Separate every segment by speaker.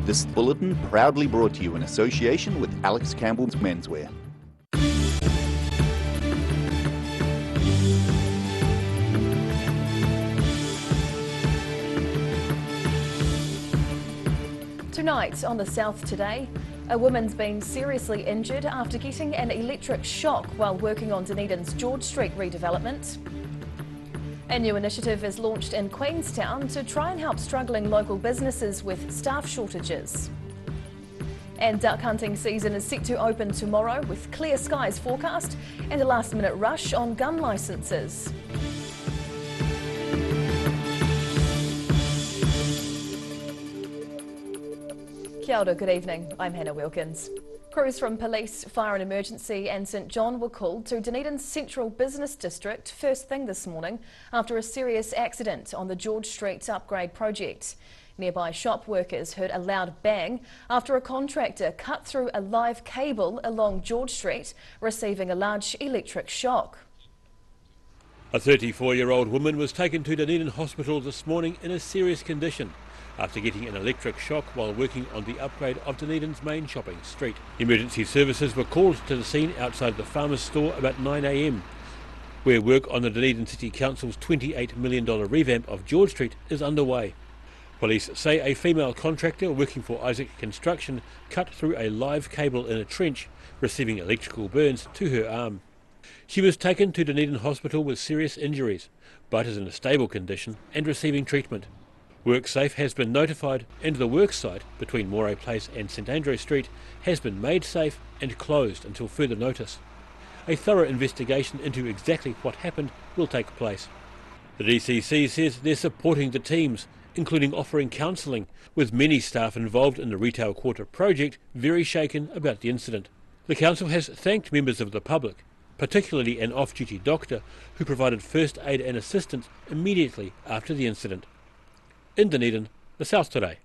Speaker 1: This bulletin proudly brought to you in association with Alex Campbell's Menswear.
Speaker 2: Tonight on the South Today, a woman's been seriously injured after getting an electric shock while working on Dunedin's George Street redevelopment. A new initiative is launched in Queenstown to try and help struggling local businesses with staff shortages. And duck hunting season is set to open tomorrow with clear skies forecast and a last-minute rush on gun licences. Kia ora, good evening. I'm Hannah Wilkins. Crews from Police, Fire and Emergency and St John were called to Dunedin's Central Business District first thing this morning after a serious accident on the George Street upgrade project. Nearby shop workers heard a loud bang after a contractor cut through a live cable along George Street, receiving a large electric shock.
Speaker 3: A 34-year-old woman was taken to Dunedin Hospital this morning in a serious condition after getting an electric shock while working on the upgrade of Dunedin's main shopping street. Emergency services were called to the scene outside the Farmers store about 9 a.m, where work on the Dunedin City Council's $28 million revamp of George Street is underway. Police say a female contractor working for Isaac Construction cut through a live cable in a trench, receiving electrical burns to her arm. She was taken to Dunedin Hospital with serious injuries, but is in a stable condition and receiving treatment. WorkSafe has been notified and the work site between Moray Place and St Andrew Street has been made safe and closed until further notice. A thorough investigation into exactly what happened will take place. The DCC says they're supporting the teams, including offering counselling, with many staff involved in the Retail Quarter project very shaken about the incident. The council has thanked members of the public, particularly an off-duty doctor who provided first aid and assistance immediately after the incident. In Dunedin, the South Today.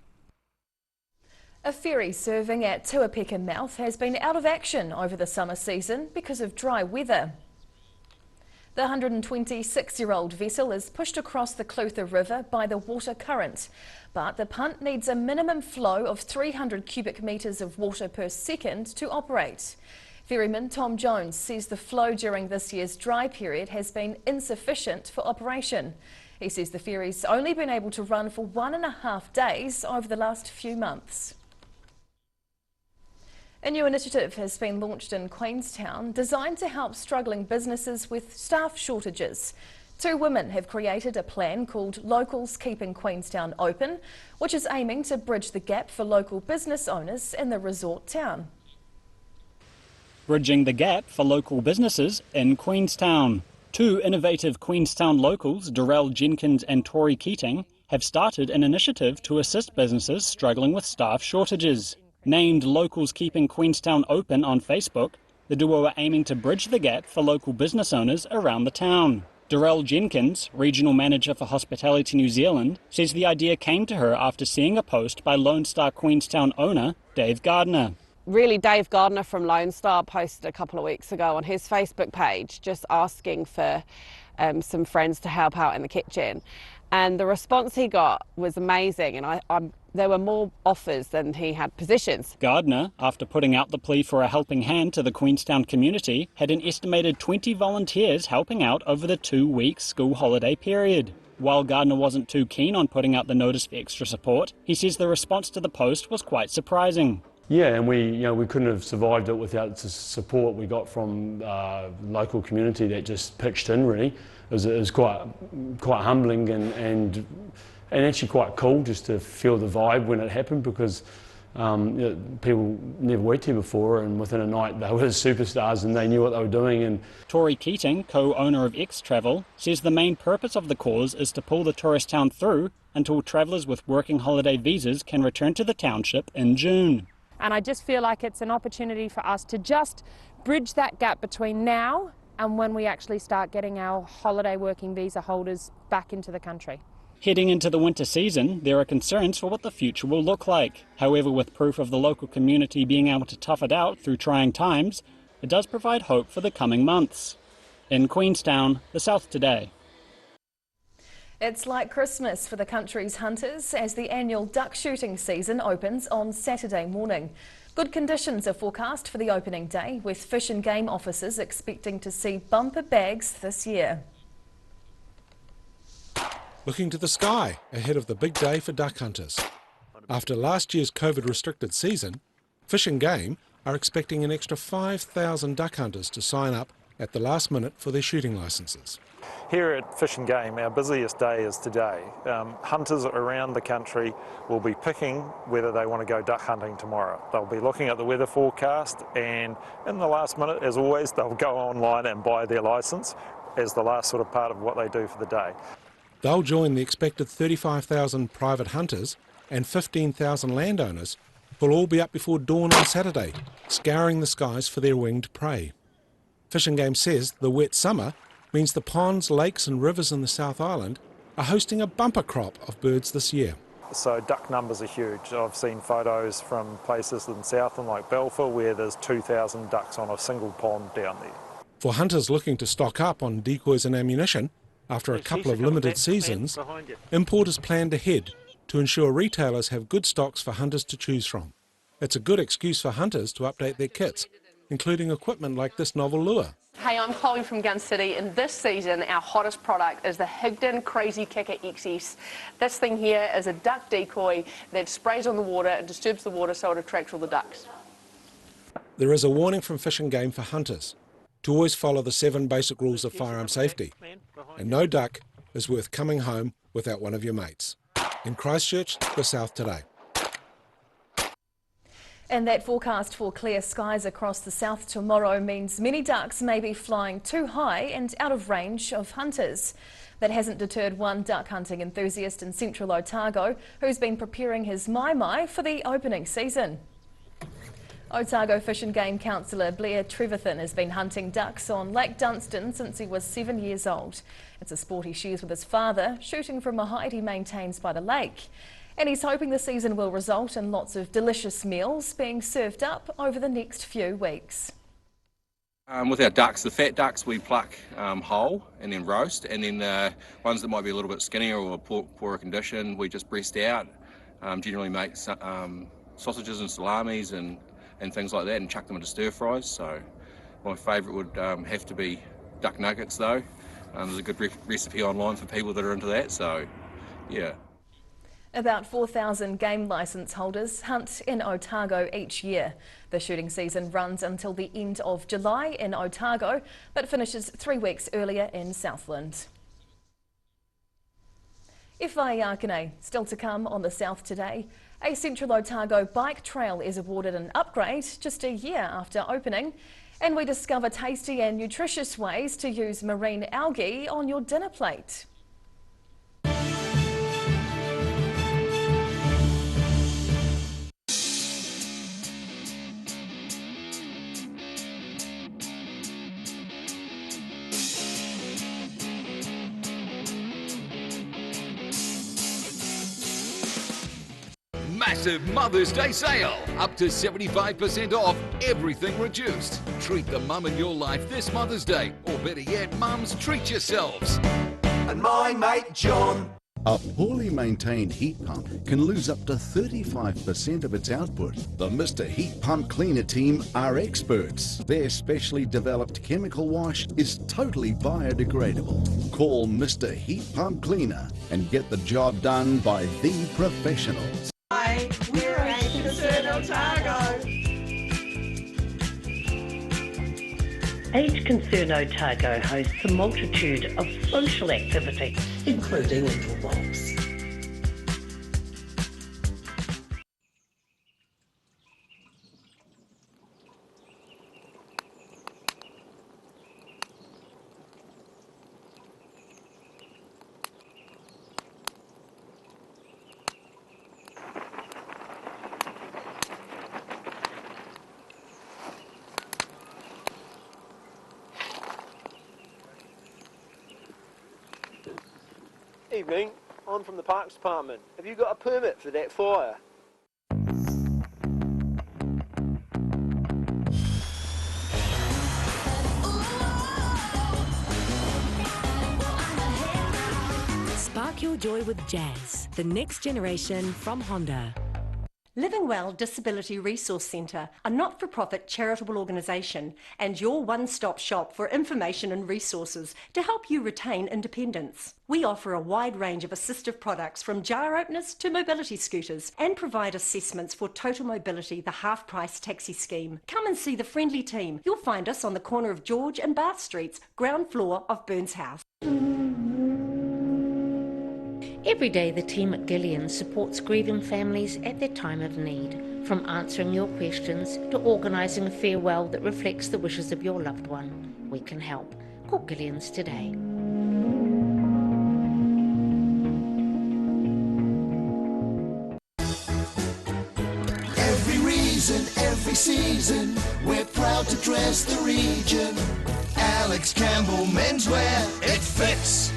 Speaker 2: A ferry serving at Tuapeka Mouth has been out of action over the summer season because of dry weather. The 126-year-old vessel is pushed across the Clutha River by the water current, but the punt needs a minimum flow of 300 cubic metres of water per second to operate. Ferryman Tom Jones says the flow during this year's dry period has been insufficient for operation. He says the ferry's only been able to run for 1.5 days over the last few months. A new initiative has been launched in Queenstown designed to help struggling businesses with staff shortages. Two women have created a plan called Locals Keeping Queenstown Open, which is aiming to bridge the gap for local business owners in the resort town.
Speaker 4: Bridging the gap for local businesses in Queenstown. Two innovative Queenstown locals, Darrell Jenkins and Tori Keating, have started an initiative to assist businesses struggling with staff shortages. Named Locals Keeping Queenstown Open on Facebook, the duo are aiming to bridge the gap for local business owners around the town. Darrell Jenkins, Regional Manager for Hospitality New Zealand, says the idea came to her after seeing a post by Lone Star Queenstown owner Dave Gardner.
Speaker 5: Really, Dave Gardner from Lone Star posted a couple of weeks ago on his Facebook page just asking for some friends to help out in the kitchen. And the response he got was amazing, and there were more offers than he had positions.
Speaker 4: Gardner, after putting out the plea for a helping hand to the Queenstown community, had an estimated 20 volunteers helping out over the 2-week school holiday period. While Gardner wasn't too keen on putting out the notice for extra support, he says the response to the post was quite surprising.
Speaker 6: Yeah, and we couldn't have survived it without the support we got from local community that just pitched in. Really, it was quite humbling and actually quite cool just to feel the vibe when it happened, because people never worked here before, and within a night they were superstars and they knew what they were doing. And
Speaker 4: Tori Keating, co-owner of X Travel, says the main purpose of the cause is to pull the tourist town through until travellers with working holiday visas can return to the township in June.
Speaker 7: And I just feel like it's an opportunity for us to just bridge that gap between now and when we actually start getting our holiday working visa holders back into the country.
Speaker 4: Heading into the winter season, there are concerns for what the future will look like. However, with proof of the local community being able to tough it out through trying times, it does provide hope for the coming months. In Queenstown, the South Today.
Speaker 2: It's like Christmas for the country's hunters as the annual duck shooting season opens on Saturday morning. Good conditions are forecast for the opening day, with Fish and Game officers expecting to see bumper bags this year.
Speaker 8: Looking to the sky ahead of the big day for duck hunters. After last year's COVID-restricted season, Fish and Game are expecting an extra 5,000 duck hunters to sign up at the last minute for their shooting licences.
Speaker 9: Here at Fish and Game, our busiest day is today. Hunters around the country will be picking whether they want to go duck hunting tomorrow. They'll be looking at the weather forecast, and in the last minute, as always, they'll go online and buy their licence as the last sort of part of what they do for the day.
Speaker 8: They'll join the expected 35,000 private hunters and 15,000 landowners who'll all be up before dawn on Saturday, scouring the skies for their winged prey. Fish and Game says the wet summer means the ponds, lakes and rivers in the South Island are hosting a bumper crop of birds this year.
Speaker 9: So duck numbers are huge. I've seen photos from places in Southland like Balfour where there's 2,000 ducks on a single pond down there.
Speaker 8: For hunters looking to stock up on decoys and ammunition, after a couple of limited seasons, importers planned ahead to ensure retailers have good stocks for hunters to choose from. It's a good excuse for hunters to update their kits, including equipment like this novel lure.
Speaker 10: Hey, I'm Chloe from Gun City, and this season our hottest product is the Higdon Crazy Kicker XS. This thing here is a duck decoy that sprays on the water and disturbs the water so it attracts all the ducks.
Speaker 8: There is a warning from Fish and Game for hunters to always follow the 7 basic rules of firearm safety, and no duck is worth coming home without one of your mates. In Christchurch, the South Today.
Speaker 2: And that forecast for clear skies across the south tomorrow means many ducks may be flying too high and out of range of hunters. That hasn't deterred one duck hunting enthusiast in central Otago who's been preparing his mai for the opening season. Otago Fish and Game councillor Blair Trevathan has been hunting ducks on Lake Dunstan since he was 7 years old. It's a sport he shares with his father, shooting from a height he maintains by the lake. And he's hoping the season will result in lots of delicious meals being served up over the next few weeks.
Speaker 11: With our ducks, the fat ducks we pluck whole and then roast, and then the ones that might be a little bit skinnier or poorer condition we just breast out. Generally make sausages and salamis and things like that and chuck them into stir fries. So my favourite would have to be duck nuggets though. There's a good recipe online for people that are into that, so yeah.
Speaker 2: About 4,000 game licence holders hunt in Otago each year. The shooting season runs until the end of July in Otago, but finishes 3 weeks earlier in Southland. Whaiakane, still to come on the South Today. A Central Otago bike trail is awarded an upgrade just a year after opening. And we discover tasty and nutritious ways to use marine algae on your dinner plate.
Speaker 12: Massive Mother's Day sale. Up to 75% off, everything reduced. Treat the mum in your life this Mother's Day, or better yet, mums, treat yourselves.
Speaker 13: And my mate John.
Speaker 1: A poorly maintained heat pump can lose up to 35% of its output. The Mr. Heat Pump Cleaner team are experts. Their specially developed chemical wash is totally biodegradable. Call Mr. Heat Pump Cleaner and get the job done by the professionals.
Speaker 13: Hi, we're Age Concern Otago.
Speaker 14: Age Concern Otago hosts a multitude of social activities, including indoor walks.
Speaker 15: Evening, I'm from the Parks Department. Have you got a permit for that fire?
Speaker 16: Spark your joy with jazz, the next generation from Honda.
Speaker 17: Living Well Disability Resource Centre, a not-for-profit charitable organisation and your one-stop shop for information and resources to help you retain independence. We offer a wide range of assistive products from jar openers to mobility scooters and provide assessments for Total Mobility, the half-price taxi scheme. Come and see the friendly team. You'll find us on the corner of George and Bath Streets, ground floor of Burns House.
Speaker 18: Every day the team at Gillian supports grieving families at their time of need, from answering your questions to organising a farewell that reflects the wishes of your loved one. We can help. Call Gillian's today.
Speaker 13: Every reason, every season, we're proud to dress the region. Alex Campbell Menswear, it fits.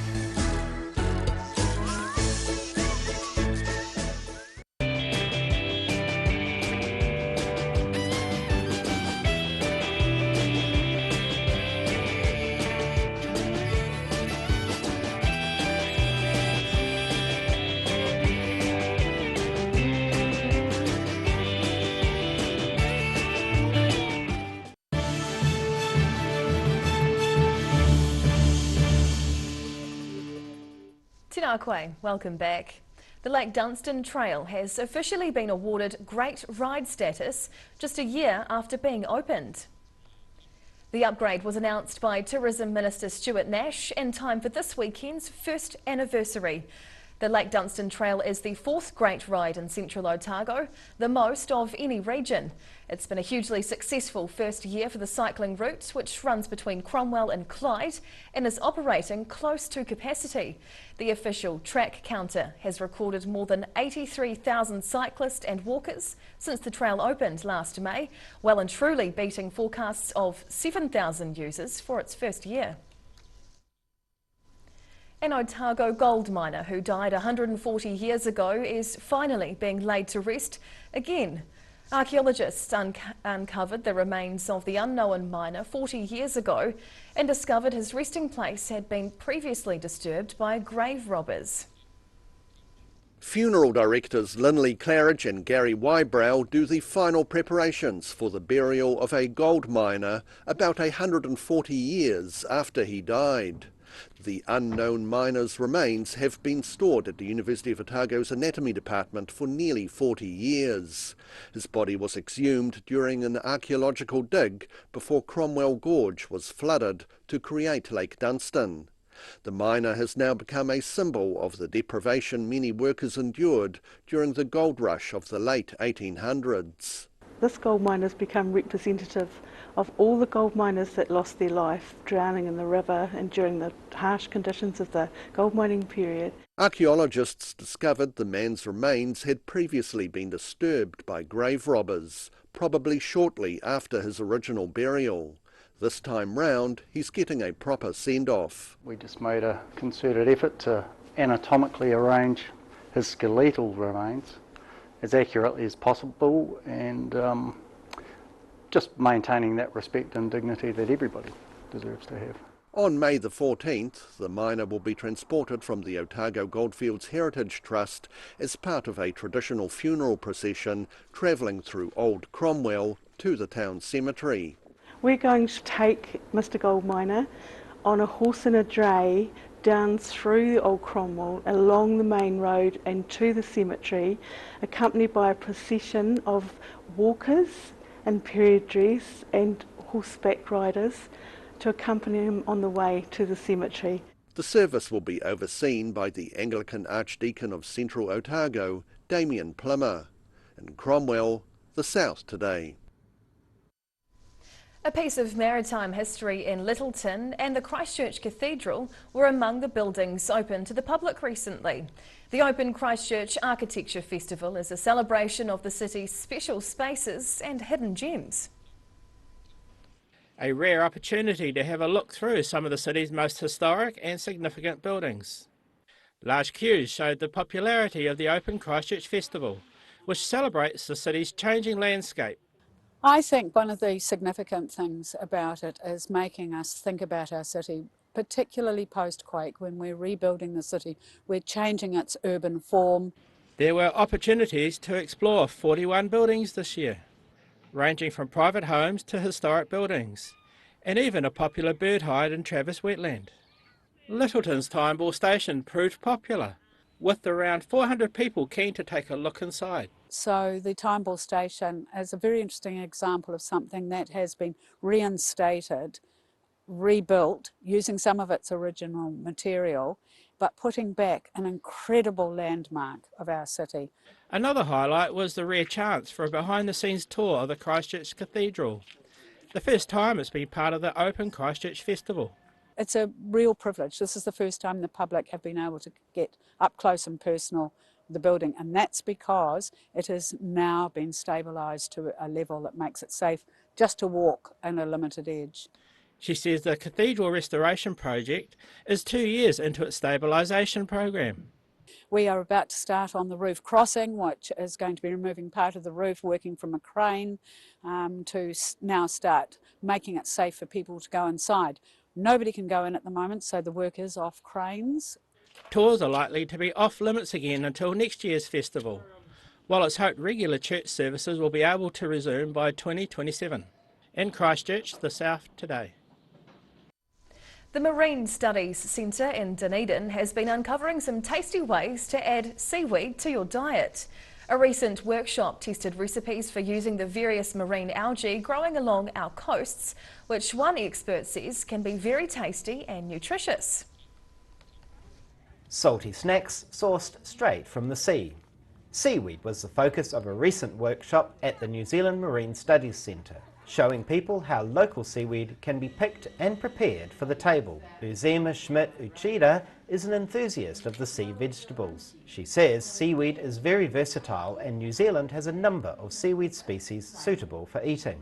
Speaker 2: Tēnā koe, welcome back. The Lake Dunstan Trail has officially been awarded Great Ride status just a year after being opened. The upgrade was announced by Tourism Minister Stuart Nash in time for this weekend's first anniversary. The Lake Dunstan Trail is the fourth great ride in central Otago, the most of any region. It's been a hugely successful first year for the cycling route, which runs between Cromwell and Clyde and is operating close to capacity. The official track counter has recorded more than 83,000 cyclists and walkers since the trail opened last May, well and truly beating forecasts of 7,000 users for its first year. An Otago gold miner who died 140 years ago is finally being laid to rest again. Archaeologists uncovered the remains of the unknown miner 40 years ago and discovered his resting place had been previously disturbed by grave robbers.
Speaker 19: Funeral directors Linley Claridge and Gary Wybrow do the final preparations for the burial of a gold miner about 140 years after he died. The unknown miner's remains have been stored at the University of Otago's Anatomy Department for nearly 40 years. His body was exhumed during an archaeological dig before Cromwell Gorge was flooded to create Lake Dunstan. The miner has now become a symbol of the deprivation many workers endured during the gold rush of the late 1800s.
Speaker 20: This gold mine has become representative of all the gold miners that lost their life drowning in the river and during the harsh conditions of the gold mining period.
Speaker 19: Archaeologists discovered the man's remains had previously been disturbed by grave robbers, probably shortly after his original burial. This time round, he's getting a proper send-off.
Speaker 21: We just made a concerted effort to anatomically arrange his skeletal remains as accurately as possible and just maintaining that respect and dignity that everybody deserves to have.
Speaker 19: On May the 14th, the miner will be transported from the Otago Goldfields Heritage Trust as part of a traditional funeral procession travelling through Old Cromwell to the town cemetery.
Speaker 20: We're going to take Mr. Gold Miner on a horse and a dray down through Old Cromwell, along the main road and to the cemetery, accompanied by a procession of walkers in period dress and horseback riders to accompany him on the way to the cemetery.
Speaker 19: The service will be overseen by the Anglican Archdeacon of Central Otago, Damien Plummer. In Cromwell, the South Today.
Speaker 2: A piece of maritime history in Littleton and the Christchurch Cathedral were among the buildings open to the public recently. The Open Christchurch Architecture Festival is a celebration of the city's special spaces and hidden gems.
Speaker 22: A rare opportunity to have a look through some of the city's most historic and significant buildings. Large queues showed the popularity of the Open Christchurch Festival, which celebrates the city's changing landscape.
Speaker 23: I think one of the significant things about it is making us think about our city
Speaker 3: particularly post-quake when we're rebuilding the city. We're changing its urban form.
Speaker 22: There were opportunities to explore 41 buildings this year, ranging from private homes to historic buildings, and even a popular bird hide in Travis Wetland. Littleton's Time Ball Station proved popular, with around 400 people keen to take a look inside.
Speaker 3: So the Time Ball Station is a very interesting example of something that has been reinstated, rebuilt, using some of its original material, but putting back an incredible landmark of our city.
Speaker 22: Another highlight was the rare chance for a behind-the-scenes tour of the Christchurch Cathedral, the first time it's been part of the Open Christchurch Festival.
Speaker 3: It's a real privilege. This is the first time the public have been able to get up close and personal with the building, and that's because it has now been stabilised to a level that makes it safe just to walk in a limited edge.
Speaker 22: She says the cathedral restoration project is 2 years into its stabilisation program.
Speaker 3: We are about to start on the roof crossing, which is going to be removing part of the roof, working from a crane, to now start making it safe for people to go inside. Nobody can go in at the moment, so the work is off cranes.
Speaker 22: Tours are likely to be off limits again until next year's festival, while it's hoped regular church services will be able to resume by 2027. In Christchurch, the South Today.
Speaker 2: The Marine Studies Centre in Dunedin has been uncovering some tasty ways to add seaweed to your diet. A recent workshop tested recipes for using the various marine algae growing along our coasts, which one expert says can be very tasty and nutritious.
Speaker 5: Salty snacks sourced straight from the sea. Seaweed was the focus of a recent workshop at the New Zealand Marine Studies Centre, showing people how local seaweed can be picked and prepared for the table. Uzema Schmidt-Uchida is an enthusiast of the sea vegetables. She says seaweed is very versatile and New Zealand has a number of seaweed species suitable for eating.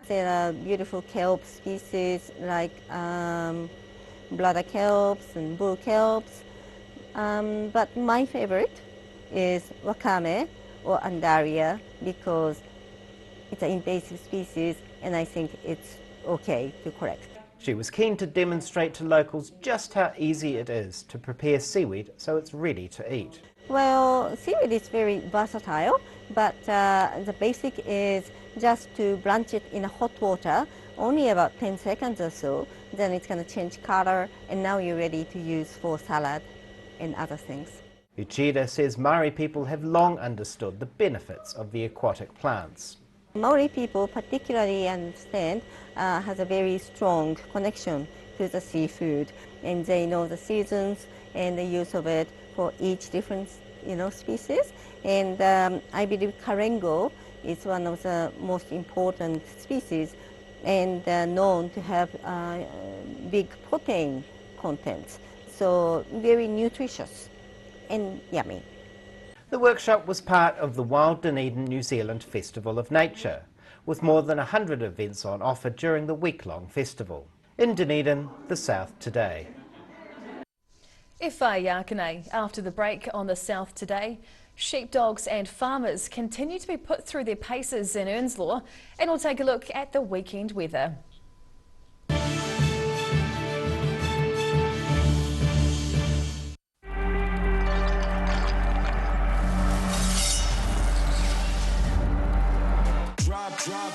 Speaker 23: There are beautiful kelp species like bladder kelps and bull kelps, but my favorite is wakame or andaria because it's an invasive species and I think it's okay to collect.
Speaker 5: She was keen to demonstrate to locals just how easy it is to prepare seaweed so it's ready to eat.
Speaker 23: Well, seaweed is very versatile, but the basic is just to blanch it in hot water, only about 10 seconds or so, then it's going to change color and now you're ready to use for salad and other things.
Speaker 5: Uchida says Maori people have long understood the benefits of the aquatic plants.
Speaker 23: Maori people particularly understand has a very strong connection to the seafood, and they know the seasons and the use of it for each different species. And I believe karengo is one of the most important species and known to have big protein contents, so very nutritious and yummy.
Speaker 5: The workshop was part of the Wild Dunedin New Zealand Festival of Nature, with more than 100 events on offer during the week-long festival. In Dunedin, the South Today.
Speaker 2: Whai Yakane. After the break on the South Today, sheepdogs and farmers continue to be put through their paces in Earnslaw, and we'll take a look at the weekend weather.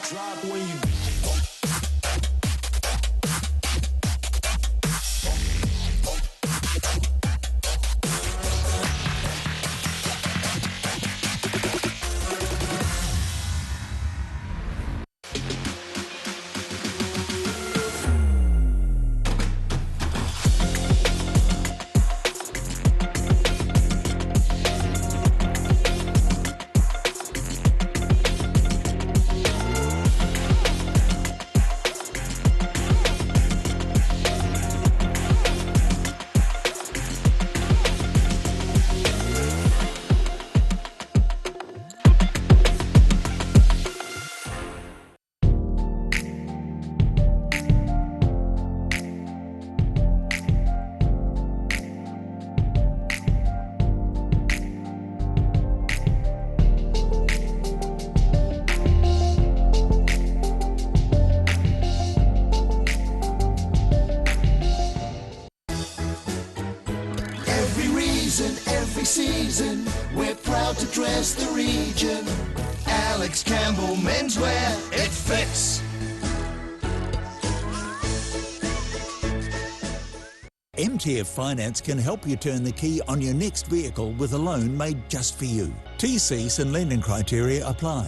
Speaker 13: Drop when you every season, we're proud to dress the region. Alex Campbell Menswear, it fits.
Speaker 4: MTF Finance can help you turn the key on your next vehicle with a loan made just for you. TCs and lending criteria apply.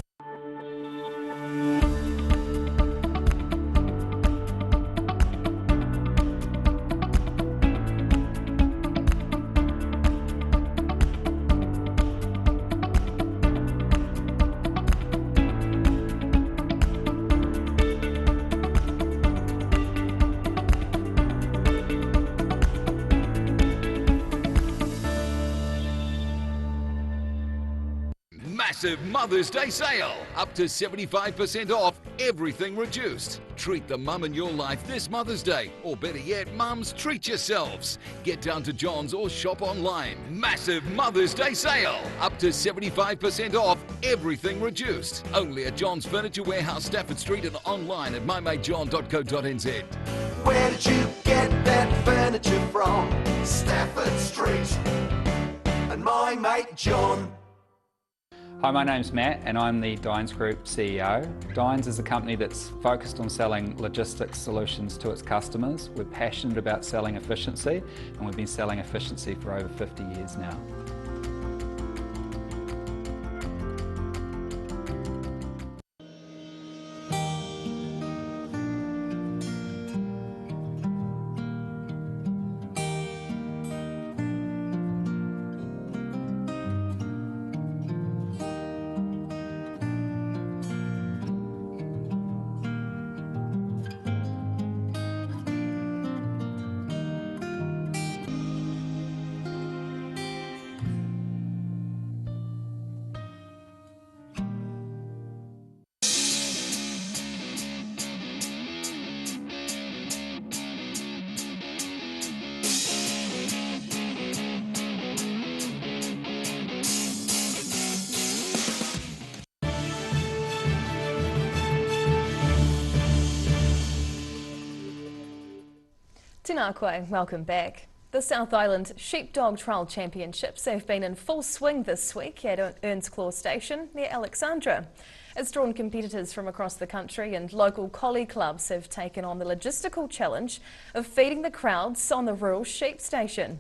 Speaker 12: Massive Mother's Day sale, up to 75% off, everything reduced. Treat the mum in your life this Mother's Day, or better yet, mums, treat yourselves. Get down to John's or shop online. Massive Mother's Day sale, up to 75% off, everything reduced. Only at John's Furniture Warehouse, Stafford Street, and online at mymatejohn.co.nz.
Speaker 13: Where did you get that furniture from? Stafford Street and my mate John.
Speaker 6: Hi, my name's Matt and I'm the Dines Group CEO. Dines is a company that's focused on selling logistics solutions to its customers. We're passionate about selling efficiency and we've been selling efficiency for over 50 years now.
Speaker 2: Tēnā koe, welcome back. The South Island Sheepdog Trial Championships have been in full swing this week at Earnsclaw Station near Alexandra. It's drawn competitors from across the country and local collie clubs have taken on the logistical challenge of feeding the crowds on the rural sheep station.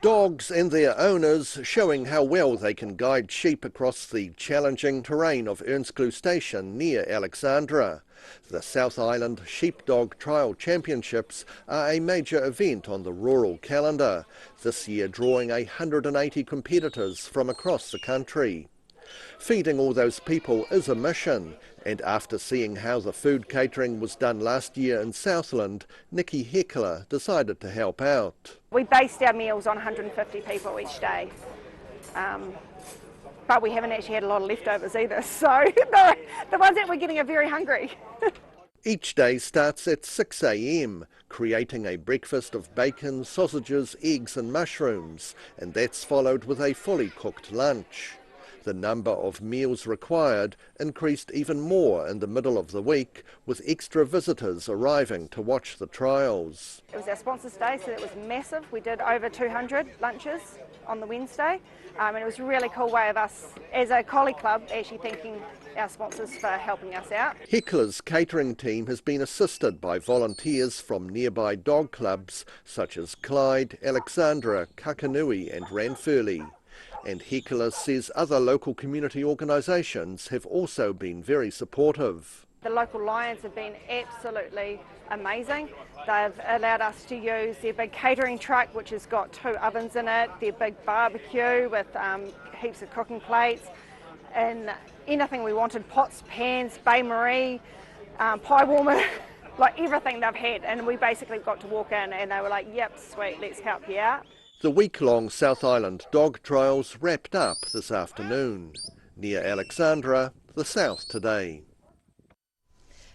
Speaker 19: Dogs and their owners showing how well they can guide sheep across the challenging terrain of Earnsclaw Station near Alexandra. The South Island Sheepdog Trial Championships are a major event on the rural calendar, this year drawing 180 competitors from across the country. Feeding all those people is a mission, and after seeing how the food catering was done last year in Southland, Nikki Heckler decided to help out.
Speaker 7: We based our meals on 150 people each day, but we haven't actually had a lot of leftovers either, so the ones that we're getting are very hungry.
Speaker 19: Each day starts at 6 a.m, creating a breakfast of bacon, sausages, eggs and mushrooms, and that's followed with a fully cooked lunch. The number of meals required increased even more in the middle of the week, with extra visitors arriving to watch the trials.
Speaker 7: It was our sponsors' day, so it was massive. We did over 200 lunches on the Wednesday, and it was a really cool way of us, as a collie club, actually thanking our sponsors for helping us out.
Speaker 19: Heckler's catering team has been assisted by volunteers from nearby dog clubs such as Clyde, Alexandra, Kakanui and Ranfurly. And Heckler says other local community organisations have also been very supportive.
Speaker 7: The local Lions have been absolutely amazing. They've allowed us to use their big catering truck, which has got 2 ovens in it, their big barbecue with heaps of cooking plates, and anything we wanted, pots, pans, bain marie, pie warmer, like everything they've had. And we basically got to walk in and they were like, yep, sweet, let's help you out.
Speaker 19: The week-long South Island dog trials wrapped up this afternoon. Near Alexandra, the South Today.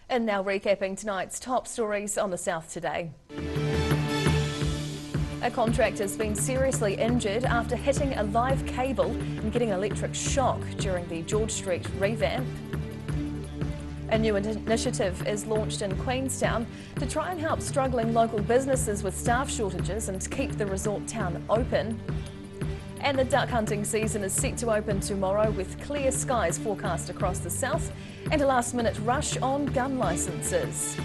Speaker 2: And now recapping tonight's top stories on the South Today. A contractor's been seriously injured after hitting a live cable and getting electric shock during the George Street revamp. A new initiative is launched in Queenstown to try and help struggling local businesses with staff shortages and keep the resort town open. And the duck hunting season is set to open tomorrow with clear skies forecast across the south and a last-minute rush on gun licences.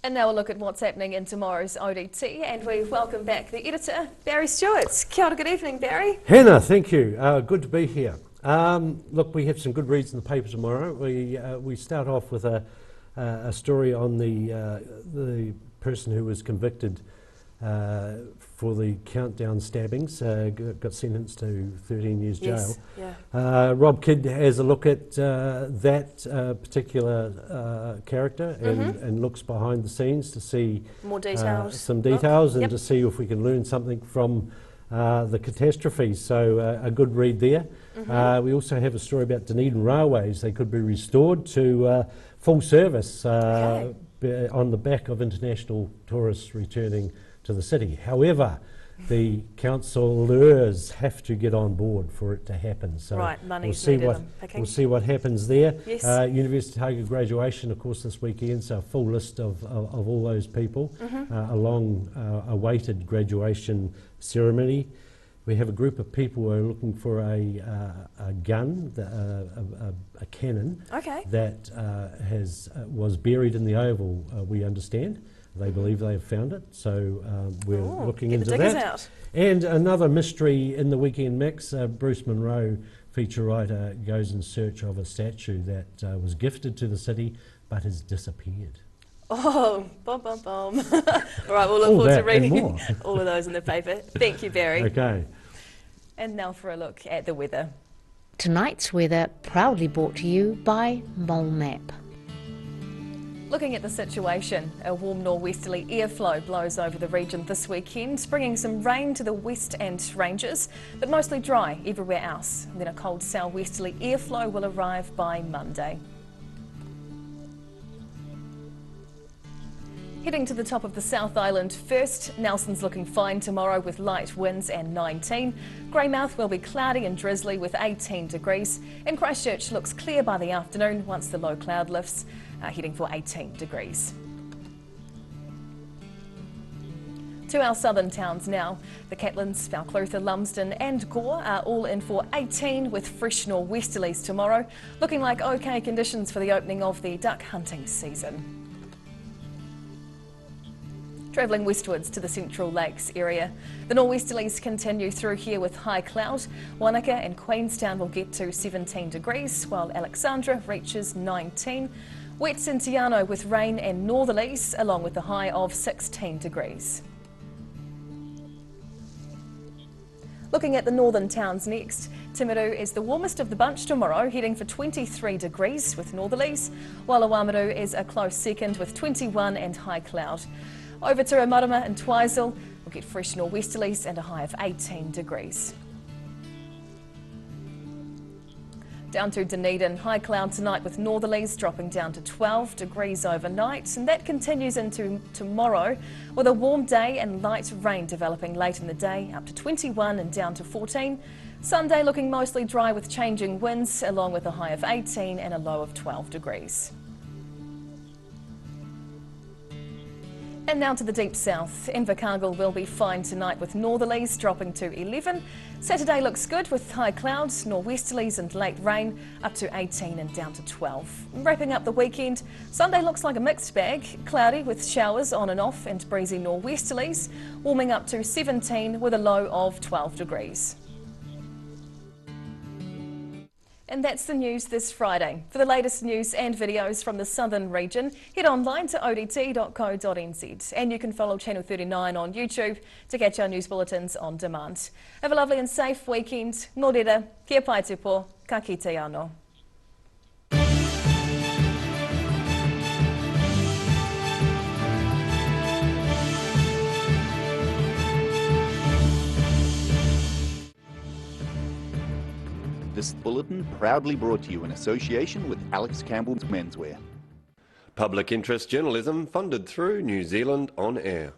Speaker 2: And now a look at what's happening in tomorrow's ODT, and we welcome back the editor, Barry Stewart. Kia ora, good evening, Barry.
Speaker 8: Hannah, thank you. Good to be here. Look, we have some good reads in the paper tomorrow. We start off with a story on the person who was convicted for the Countdown stabbings, got sentenced to 13 years jail.
Speaker 2: Yes, yeah.
Speaker 8: Rob Kidd has a look at that particular character and looks behind the scenes to see
Speaker 2: more details,
Speaker 8: some details, and to see if we can learn something from the catastrophes. So a good read there. We also have a story about Dunedin railways. They could be restored to full service on the back of international tourists returning to the city. However, the councillors have to get on board for it to happen. So we'll see what happens there.
Speaker 2: Yes.
Speaker 8: University of Otago graduation, of course, this weekend. So a full list of all those people. A long awaited graduation ceremony. We have a group of people who are looking for a gun, a cannon that was buried in the Oval. We understand. They believe they have found it, so we're looking into that.
Speaker 2: Out.
Speaker 8: And another mystery in the weekend mix, Bruce Monroe, feature writer, goes in search of a statue that was gifted to the city but has disappeared.
Speaker 2: Oh, bum bum bum. All right, we'll look forward to reading all of those in the paper. Thank you, Barry.
Speaker 8: Okay.
Speaker 2: And now for a look at the weather.
Speaker 18: Tonight's weather proudly brought to you by Mole Map.
Speaker 2: Looking at the situation, a warm norwesterly airflow blows over the region this weekend, bringing some rain to the west and ranges, but mostly dry everywhere else. And then a cold southwesterly airflow will arrive by Monday. Heading to the top of the South Island first, Nelson's looking fine tomorrow with light winds and 19. Greymouth will be cloudy and drizzly with 18 degrees. And Christchurch looks clear by the afternoon once the low cloud lifts, heading for 18 degrees. To our southern towns now, the Catlins, Falclutha, Lumsden and Gore are all in for 18 with fresh norwesterlies tomorrow, looking like okay conditions for the opening of the duck hunting season. Travelling westwards to the Central Lakes area, the norwesterlies continue through here with high cloud. Wanaka and Queenstown will get to 17 degrees, while Alexandra reaches 19. Wet Cinciano with rain and northerlies, along with a high of 16 degrees. Looking at the northern towns next, Timaru is the warmest of the bunch tomorrow, heading for 23 degrees with northerlies, while Awamiru is a close second with 21 and high cloud. Over to Marama and Twizel, we'll get fresh norwesterlies and a high of 18 degrees. Down to Dunedin, high cloud tonight with northerlies dropping down to 12 degrees overnight, and that continues into tomorrow with a warm day and light rain developing late in the day, up to 21 and down to 14. Sunday looking mostly dry with changing winds, along with a high of 18 and a low of 12 degrees. And now to the deep south. Invercargill will be fine tonight with northerlies dropping to 11. Saturday looks good with high clouds, norwesterlies and late rain up to 18 and down to 12. Wrapping up the weekend, Sunday looks like a mixed bag. Cloudy with showers on and off and breezy norwesterlies, warming up to 17 with a low of 12 degrees. And that's the news this Friday. For the latest news and videos from the southern region, head online to odt.co.nz, and you can follow Channel 39 on YouTube to catch our news bulletins on demand. Have a lovely and safe weekend. Nō reira, kia pai te pō, ka kite anō.
Speaker 9: This bulletin proudly brought to you in association with Alex Campbell's Menswear.
Speaker 10: Public interest journalism funded through New Zealand On Air.